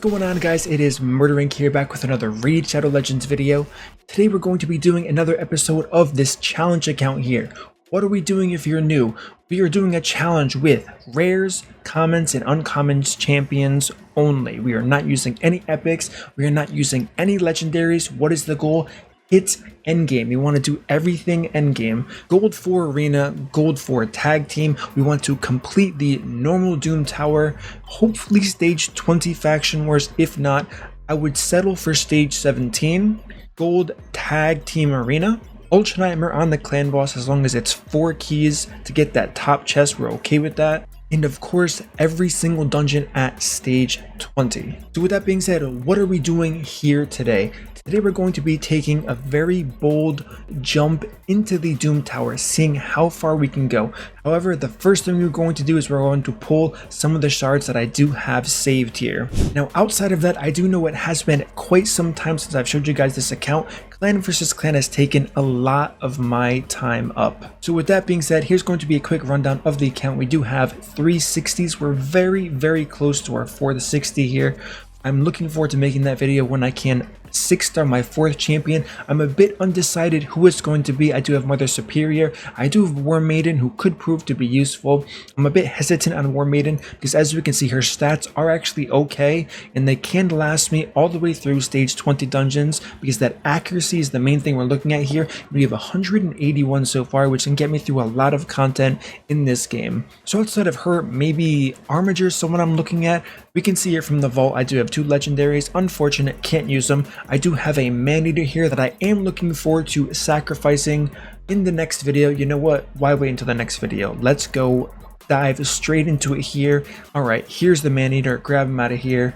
going on, guys? It is MurderInc here, back with another Raid Shadow Legends video. Today we're going to be doing another episode of this challenge account here. What are we doing if you're new? We are doing a challenge with rares, commons, and uncommons champions only. We are not using any epics. We are not using any legendaries. What is the goal? It's endgame. We want to do everything endgame. Gold for arena, gold for tag team. We want to complete the normal Doom Tower, hopefully stage 20 faction wars. If not, I would settle for stage 17, gold tag team arena. Ultra Nightmare on the clan boss, as long as it's 4 keys to get that top chest, we're okay with that. And of course, every single dungeon at stage 20. So with that being said, what are we doing here today? Today we're going to be taking a very bold jump into the Doom Tower, seeing how far we can go. However, the first thing we're going to do is we're going to pull some of the shards that I do have saved here. Now, outside of that, I do know it has been quite some time since I've showed you guys this account. Clan vs Clan has taken a lot of my time up. So with that being said, here's going to be a quick rundown of the account. We do have 360s. We're very close to our 460 here. I'm looking forward to making that video when I can 6-star my 4th champion. I'm a bit undecided who it's going to be. I do have Mother Superior. I do have War Maiden, who could prove to be useful. I'm a bit hesitant on War Maiden because, as we can see, her stats are actually okay and they can last me all the way through stage 20 dungeons, because that accuracy is the main thing we're looking at here. We have 181 so far, which can get me through a lot of content in this game. So outside of her, maybe Armiger is someone I'm looking at. We can see here from the vault I do have 2 legendaries. Unfortunate, can't use them. I do have a man-eater here that I am looking forward to sacrificing in the next video. You know what? Why wait until the next video? Let's go dive straight into it here. Alright, here's the man-eater. Grab him out of here.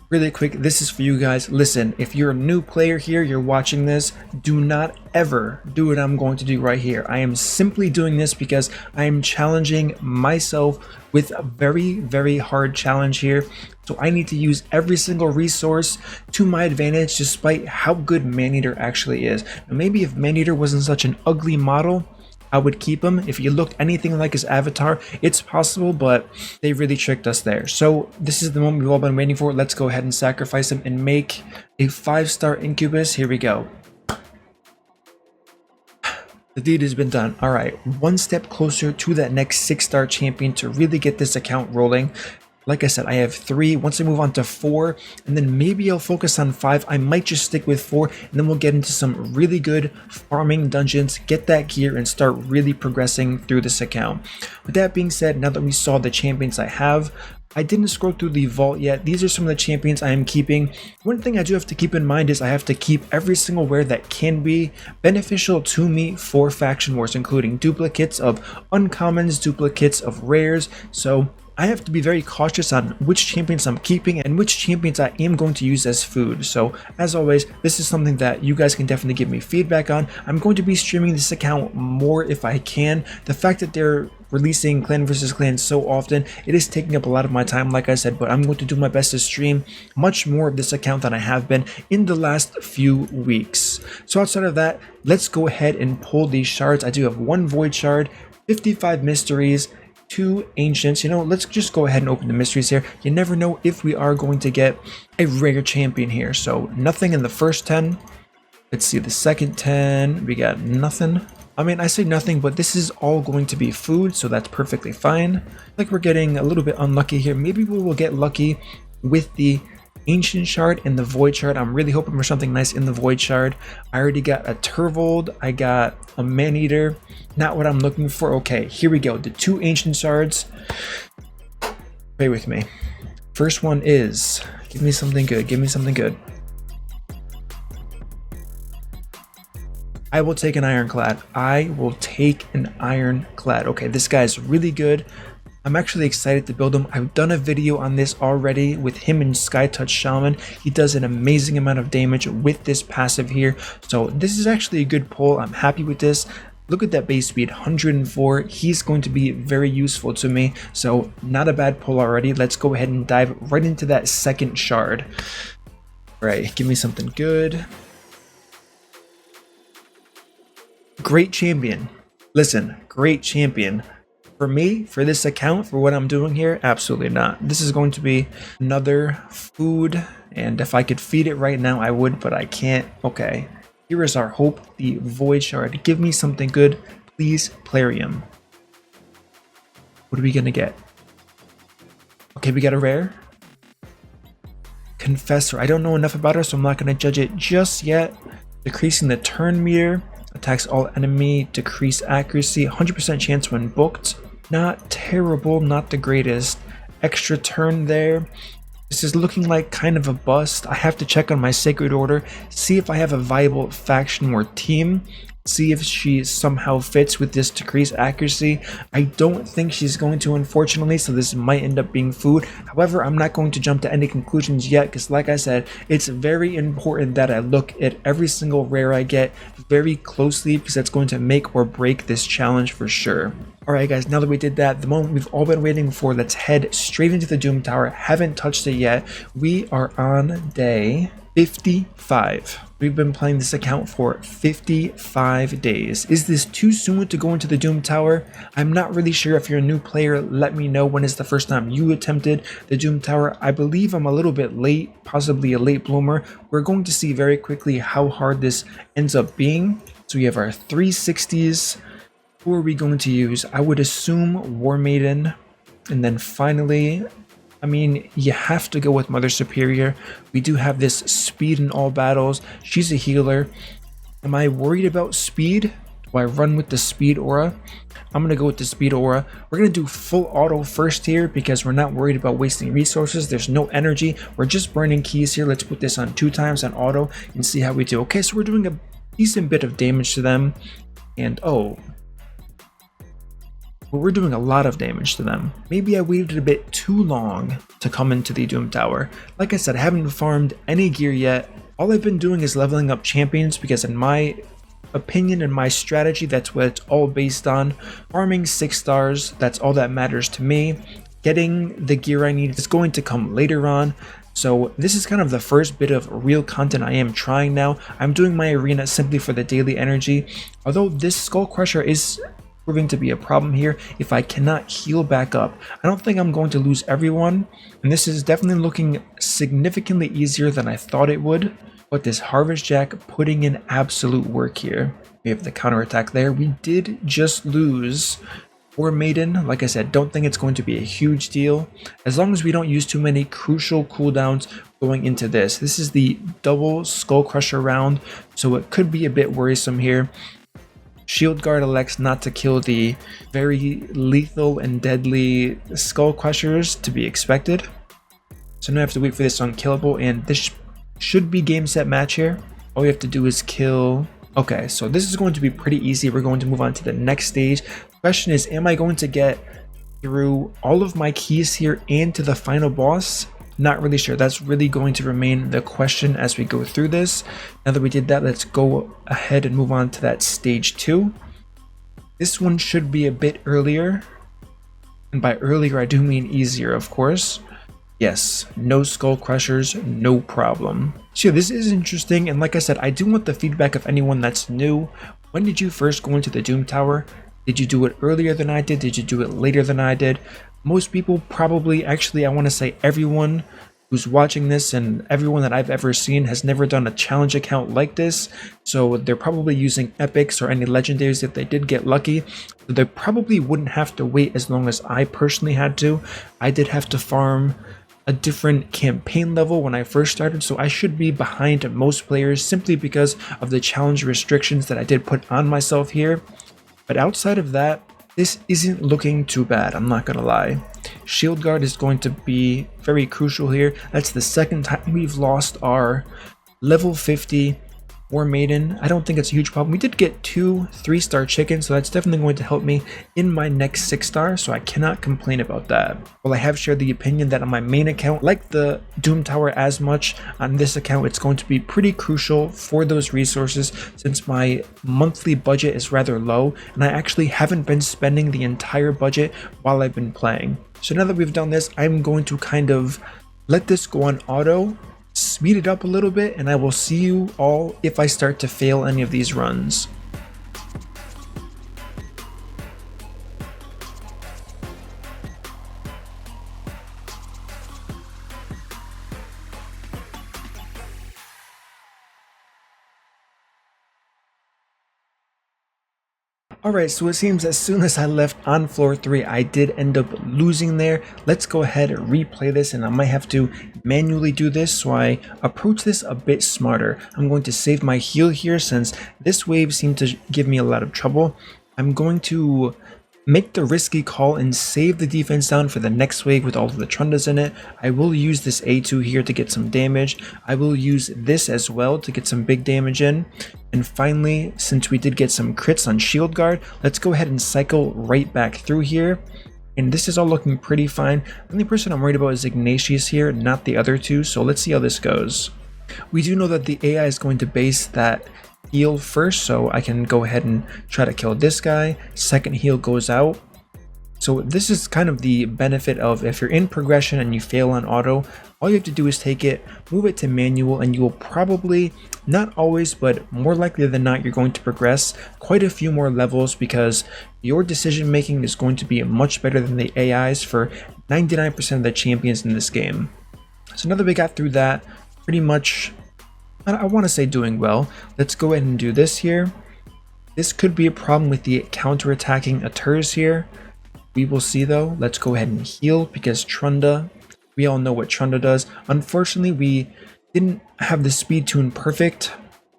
Really quick, this is for you guys. Listen, if you're a new player here, you're watching this, do not ever do what I'm going to do right here. I am simply doing this because I am challenging myself with a very hard challenge here. So I need to use every single resource to my advantage, despite how good Man-Eater actually is. Now, maybe if Man-Eater wasn't such an ugly model, I would keep him. If he looked anything like his avatar, it's possible, but they really tricked us there. So this is the moment we've all been waiting for. Let's go ahead and sacrifice him and make a 5-star Incubus. Here we go. The deed has been done. All right, one step closer to that next 6-star champion to really get this account rolling. Like I said, I have 3. Once I move on to 4, and then maybe I'll focus on 5. I might just stick with 4, and then we'll get into some really good farming dungeons, get that gear, and start really progressing through this account. With that being said, now that we saw the champions I have, I didn't scroll through the vault yet. These are some of the champions I am keeping. One thing I do have to keep in mind is I have to keep every single rare that can be beneficial to me for faction wars, including duplicates of uncommons, duplicates of rares. So I have to be very cautious on which champions I'm keeping and which champions I am going to use as food. So as always, this is something that you guys can definitely give me feedback on. I'm going to be streaming this account more if I can. The fact that they're releasing Clan vs Clan so often, it is taking up a lot of my time, like I said, but I'm going to do my best to stream much more of this account than I have been in the last few weeks. So outside of that, let's go ahead and pull these shards. I do have 1 void shard, 55 mysteries, 2 ancients. You know, let's just go ahead and open the mysteries here. You never know if we are going to get a rare champion here. So nothing in the first 10. Let's see the second 10. We got nothing. I mean, I say nothing, but this is all going to be food, so that's perfectly fine. Like, we're getting a little bit unlucky here. Maybe we will get lucky with the ancient shard and the void shard. I'm really hoping for something nice in the void shard. I already got a Turvold. I got a Man-Eater. Not what I'm looking for. Okay, here we go. The 2 ancient shards. Pray with me. First one is, give me something good. Give me something good. I will take an ironclad. I will take an ironclad. Okay, this guy's really good. I'm actually excited to build him. I've done a video on this already with him and Skytouch Shaman. He does an amazing amount of damage with this passive here. So this is actually a good pull. I'm happy with this. Look at that base speed, 104. He's going to be very useful to me. So not a bad pull already. Let's go ahead and dive right into that second shard. All right, give me something good. Great champion. Listen, great champion. For me, for this account, for what I'm doing here, absolutely not. This is going to be another food, and if I could feed it right now, I would, but I can't. Okay, here is our hope, the Void Shard. Give me something good, please, Plarium. What are we gonna get? Okay, we got a rare. Confessor. I don't know enough about her, so I'm not gonna judge it just yet. Decreasing the turn meter. Attacks all enemy, decrease accuracy, 100% chance when booked. Not terrible, not the greatest. Extra turn there. This is looking like kind of a bust. I have to check on my Sacred Order, see if I have a viable faction or team, see if she somehow fits with this decreased accuracy. I don't think she's going to, unfortunately, so this might end up being food. However, I'm not going to jump to any conclusions yet, because like I said, it's very important that I look at every single rare I get very closely, because that's going to make or break this challenge for sure. Alright guys, now that we did that, the moment we've all been waiting for, let's head straight into the Doom Tower. Haven't touched it yet. We are on day 55. We've been playing this account for 55 days. Is this too soon to go into the Doom Tower? I'm not really sure. If you're a new player, let me know when is the first time you attempted the Doom Tower. I believe I'm a little bit late, possibly a late bloomer. We're going to see very quickly how hard this ends up being. So we have our 360s. Who are we going to use? I would assume War Maiden. And then finally, I mean, you have to go with Mother Superior. We do have this speed in all battles. She's a healer. Am I worried about speed? Do I run with the speed aura? I'm going to go with the speed aura. We're going to do full auto first here because we're not worried about wasting resources. There's no energy. We're just burning keys here. Let's put this on 2 times on auto and see how we do. Okay, so we're doing a decent bit of damage to them. And oh, but we're doing a lot of damage to them. Maybe I waited a bit too long to come into the Doom Tower. Like I said, I haven't farmed any gear yet. All I've been doing is leveling up champions because in my opinion and my strategy, that's what it's all based on. Farming 6 stars, that's all that matters to me. Getting the gear I need is going to come later on. So this is kind of the first bit of real content I am trying now. I'm doing my arena simply for the daily energy. Although this Skull Crusher is proving to be a problem here. If I cannot heal back up, I don't think I'm going to lose everyone, and this is definitely looking significantly easier than I thought it would. But this Harvest Jack putting in absolute work here. We have the counterattack there. We did just lose War Maiden. Like I said, don't think it's going to be a huge deal as long as we don't use too many crucial cooldowns going into this. This is the double Skull Crusher round, so it could be a bit worrisome here. Shield Guard elects not to kill the very lethal and deadly Skull Crushers, to be expected. So now I have to wait for this unkillable, and this should be game set match here. All we have to do is kill. Okay, so this is going to be pretty easy. We're going to move on to the next stage. The question is, am I going to get through all of my keys here and to the final boss? Not really sure. That's really going to remain the question as we go through this. Now that we did that, let's go ahead and move on to that stage 2. This one should be a bit earlier. And by earlier, I do mean easier, of course. Yes, no Skull Crushers, no problem. So yeah, this is interesting. And like I said, I do want the feedback of anyone that's new. When did you first go into the Doom Tower? Did you do it earlier than I did? Did you do it later than I did? Most people probably, actually I want to say everyone who's watching this and everyone that I've ever seen has never done a challenge account like this. So they're probably using epics or any legendaries if they did get lucky. So they probably wouldn't have to wait as long as I personally had to. I did have to farm a different campaign level when I first started, so I should be behind most players simply because of the challenge restrictions that I did put on myself here. But outside of that, this isn't looking too bad, I'm not gonna lie. Shield Guard is going to be very crucial here. That's the second time we've lost our level 50 War Maiden. I don't think it's a huge problem. We did get 2 3-star chickens, so that's definitely going to help me in my next 6-star, so I cannot complain about that. Well, I have shared the opinion that on my main account, like the Doom Tower as much, on this account it's going to be pretty crucial for those resources since my monthly budget is rather low, and I actually haven't been spending the entire budget while I've been playing. So now that we've done this, I'm going to kind of let this go on auto, speed it up a little bit, and I will see you all if I start to fail any of these runs. Alright, so it seems as soon as I left on floor 3, I did end up losing there. Let's go ahead and replay this, and I might have to manually do this, so I approach this a bit smarter. I'm going to save my heal here since this wave seemed to give me a lot of trouble. I'm going to make the risky call and save the defense down for the next wave with all of the Trundas in it. I will use this A2 here to get some damage. I will use this as well to get some big damage in. And finally, since we did get some crits on Shield Guard, let's go ahead and cycle right back through here. And this is all looking pretty fine. The only person I'm worried about is Ignatius here, not the other two, so let's see how this goes. We do know that the AI is going to base that heal first, so I can go ahead and try to kill this guy. Second heal goes out. So this is kind of the benefit of if you're in progression and you fail on auto, all you have to do is take it, move it to manual, and you will probably, not always, but more likely than not, you're going to progress quite a few more levels because your decision making is going to be much better than the AI's for 99% of the champions in this game. So now that we got through that, pretty much I want to say doing well. Let's go ahead and do this here. This could be a problem with the counter-attacking Aturs here. We will see though. Let's go ahead and heal because Trunda, we all know what Trunda does. Unfortunately, we didn't have the speed tune perfect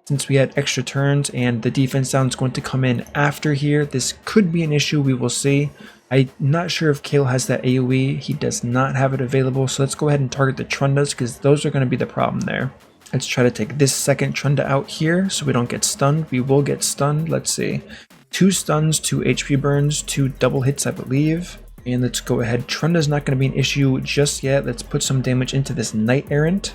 since we had extra turns and the defense down is going to come in after here. This could be an issue, we will see. I'm not sure if Kale has that AoE. He does not have it available, so let's go ahead and target the Trundas because those are going to be the problem there. Let's try to take this second Trunda out here so we don't get stunned. We will get stunned. Let's see. 2 stuns, 2 HP burns, 2 double hits, I believe. And let's go ahead. Trunda's not going to be an issue just yet. Let's put some damage into this Knight Errant.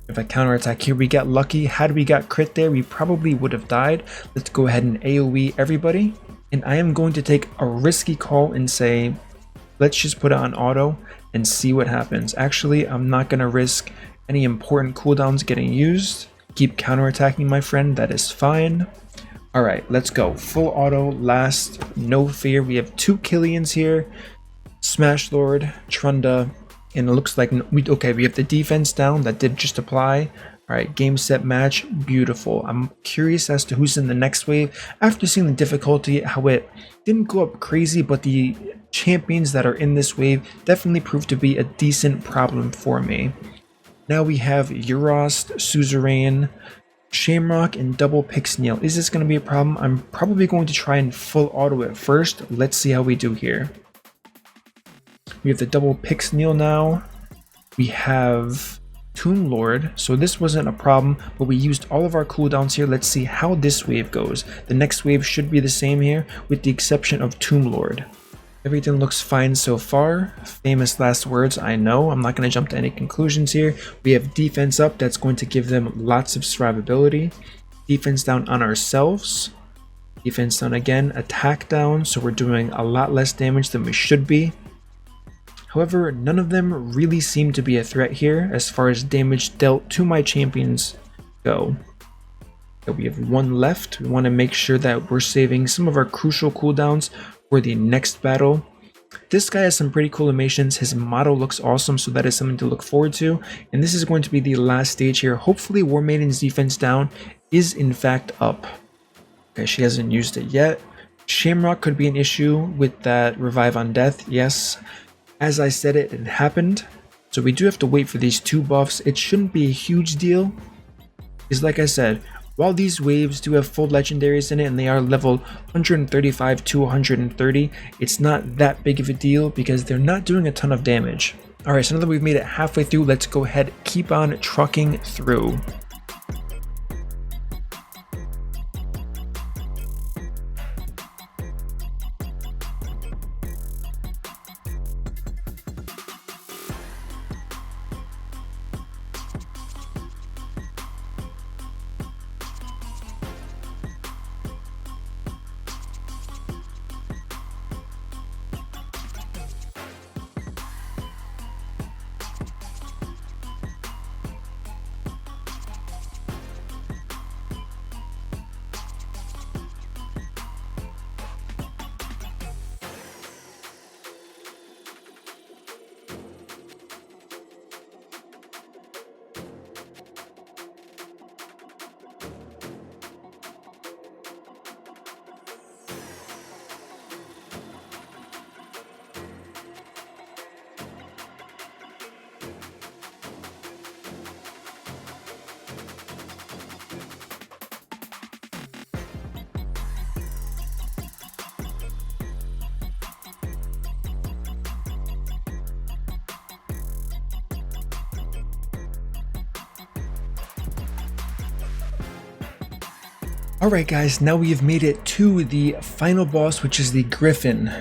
If I counterattack here, we got lucky. Had we got crit there, we probably would have died. Let's go ahead and AoE everybody. And I am going to take a risky call and say, let's just put it on auto and see what happens. Actually, I'm not going to risk any important cooldowns getting used. Keep counterattacking, my friend. That is fine. Alright, let's go. Full auto, last, no fear. We have 2 Killians here. Smash Lord, Trunda, and it looks like we have the defense down. That did just apply. Alright, game, set, match. Beautiful. I'm curious as to who's in the next wave. After seeing the difficulty, how it didn't go up crazy, but the champions that are in this wave definitely proved to be a decent problem for me. Now we have Euros, Suzerain, Shamrock, and double Pixneal. Is this going to be a problem? I'm probably going to try and full auto it first. Let's see how we do here. We have the double Pixneal now. We have Tomb Lord, so this wasn't a problem, but we used all of our cooldowns here. Let's see how this wave goes. The next wave should be the same here, with the exception of Tomb Lord. Everything looks fine so far. Famous last words, I know. I'm not going to jump to any conclusions here. We have defense up. That's going to give them lots of survivability. Defense down on ourselves. Defense down again. Attack down. So we're doing a lot less damage than we should be. However, none of them really seem to be a threat here as far as damage dealt to my champions go. So we have 1 left. We want to make sure that we're saving some of our crucial cooldowns for the next battle. This guy has some pretty cool animations. His motto looks awesome, so that is something to look forward to. And this is going to be the last stage here. Hopefully War Maiden's defense down is in fact up. Okay, she hasn't used it yet. Shamrock could be an issue with that revive on death. Yes, as I said, it happened. So we do have to wait for these 2 buffs. It shouldn't be a huge deal. Because like I said, while these waves do have full legendaries in it and they are level 135 to 130, it's not that big of a deal because they're not doing a ton of damage. Alright, so now that we've made it halfway through, let's go ahead, keep on trucking through. Alright guys, now we have made it to the final boss, which is the griffin.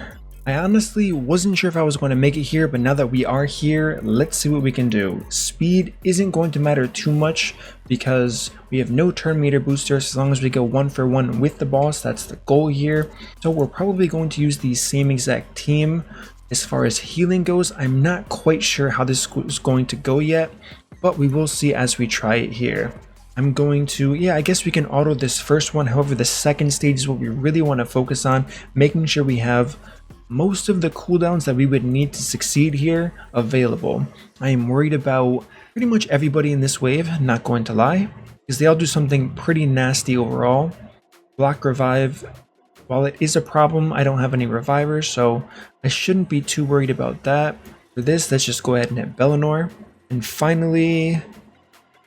I honestly wasn't sure if I was going to make it here, but now that we are here, let's see what we can do. Speed isn't going to matter too much because we have no turn meter boosters as long as we go 1 for 1 with the boss. That's the goal here. So we're probably going to use the same exact team. As far as healing goes, I'm not quite sure how this is going to go yet, but we will see as we try it here. I'm going to, I guess we can auto this first one. However, the second stage is what we really want to focus on, making sure we have most of the cooldowns that we would need to succeed here available. I am worried about pretty much everybody in this wave, not going to lie, because they all do something pretty nasty overall. Block revive, while it is a problem, I don't have any revivers, so I shouldn't be too worried about that. For this, let's just go ahead and hit Bellinor. And finally,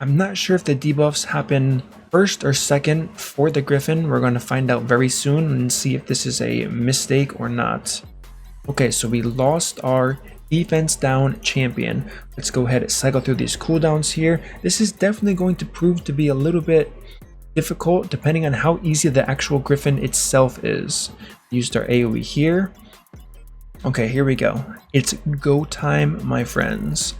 I'm not sure if the debuffs happen first or second for the griffin. We're going to find out very soon and see if this is a mistake or not. Okay, so we lost our defense down champion. Let's go ahead and cycle through these cooldowns here. This is definitely going to prove to be a little bit difficult depending on how easy the actual griffin itself is. Used our AoE here. Okay, here we go. It's go time, my friends.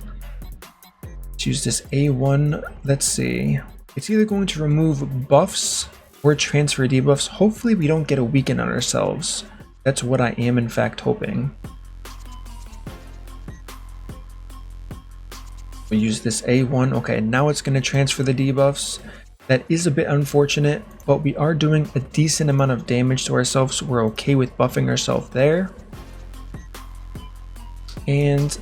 Use this A1. Let's see. It's either going to remove buffs or transfer debuffs. Hopefully we don't get a weaken on ourselves. That's what I am in fact hoping. We use this A1. Okay, now it's going to transfer the debuffs. That is a bit unfortunate, but we are doing a decent amount of damage to ourselves, so we're okay with buffing ourselves there. And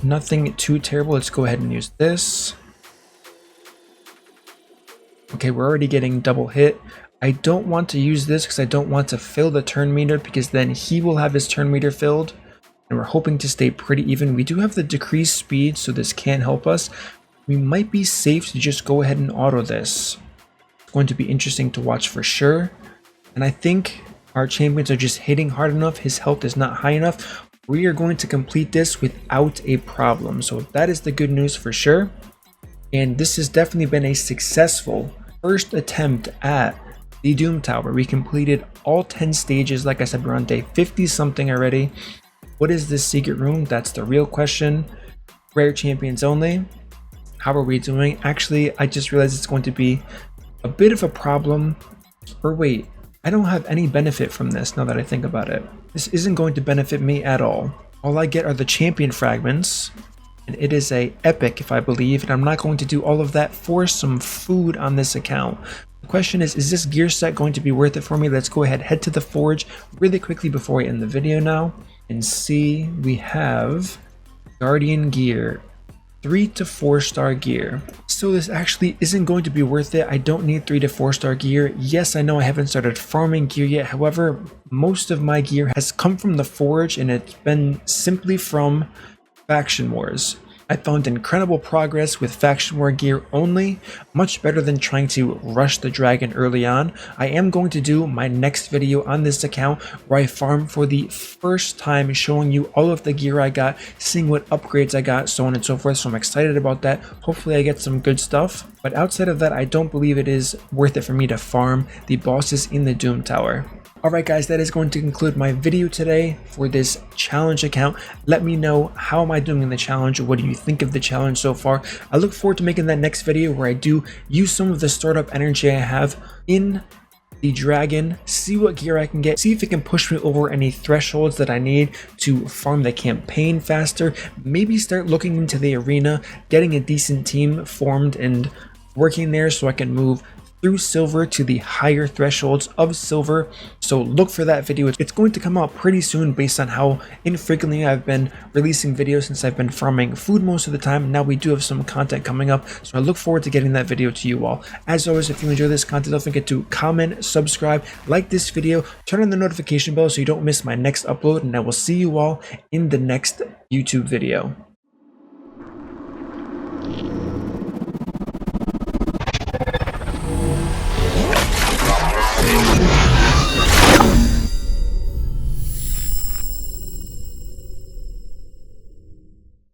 nothing too terrible. Let's go ahead and use this. Okay, we're already getting double hit. I don't want to use this because I don't want to fill the turn meter, because then he will have his turn meter filled. And we're hoping to stay pretty even. We do have the decreased speed, so this can help us. We might be safe to just go ahead and auto this. It's going to be interesting to watch for sure. And I think our champions are just hitting hard enough. His health is not high enough. We are going to complete this without a problem. So that is the good news for sure. And this has definitely been a successful first attempt at the Doomtower. We completed all 10 stages. Like I said, we're on day 50 something already. What is this secret room? That's the real question. Rare champions only. How are we doing? Actually, I just realized it's going to be a bit of a problem. Or wait, I don't have any benefit from this now that I think about it. This isn't going to benefit me at all. All I get are the champion fragments, and it is a epic if I believe, and I'm not going to do all of that for some food on this account. The question is this gear set going to be worth it for me? Let's go ahead, head to the forge really quickly before I end the video now, and see we have Guardian gear. 3 to 4 star gear. So this actually isn't going to be worth it. I don't need 3 to 4 star gear. Yes, I know I haven't started farming gear yet. However, most of my gear has come from the forge, and it's been simply from faction wars. I found incredible progress with faction war gear only, much better than trying to rush the dragon early on. I am going to do my next video on this account where I farm for the first time, showing you all of the gear I got, seeing what upgrades I got, so on and so forth. So I'm excited about that. Hopefully I get some good stuff. But outside of that, I don't believe it is worth it for me to farm the bosses in the Doomtower. Alright guys, that is going to conclude my video today for this challenge account. Let me know, how am I doing in the challenge? What do you think of the challenge so far? I look forward to making that next video where I do use some of the startup energy I have in the dragon, see what gear I can get, see if it can push me over any thresholds that I need to farm the campaign faster, maybe start looking into the arena, getting a decent team formed and working there so I can move through silver to the higher thresholds of silver. So look for that video. It's going to come out pretty soon based on how infrequently I've been releasing videos since I've been farming food most of the time. Now we do have some content coming up, so I look forward to getting that video to you all. As always, if you enjoy this content, don't forget to comment, subscribe, like this video, turn on the notification bell so you don't miss my next upload, and I will see you all in the next YouTube video.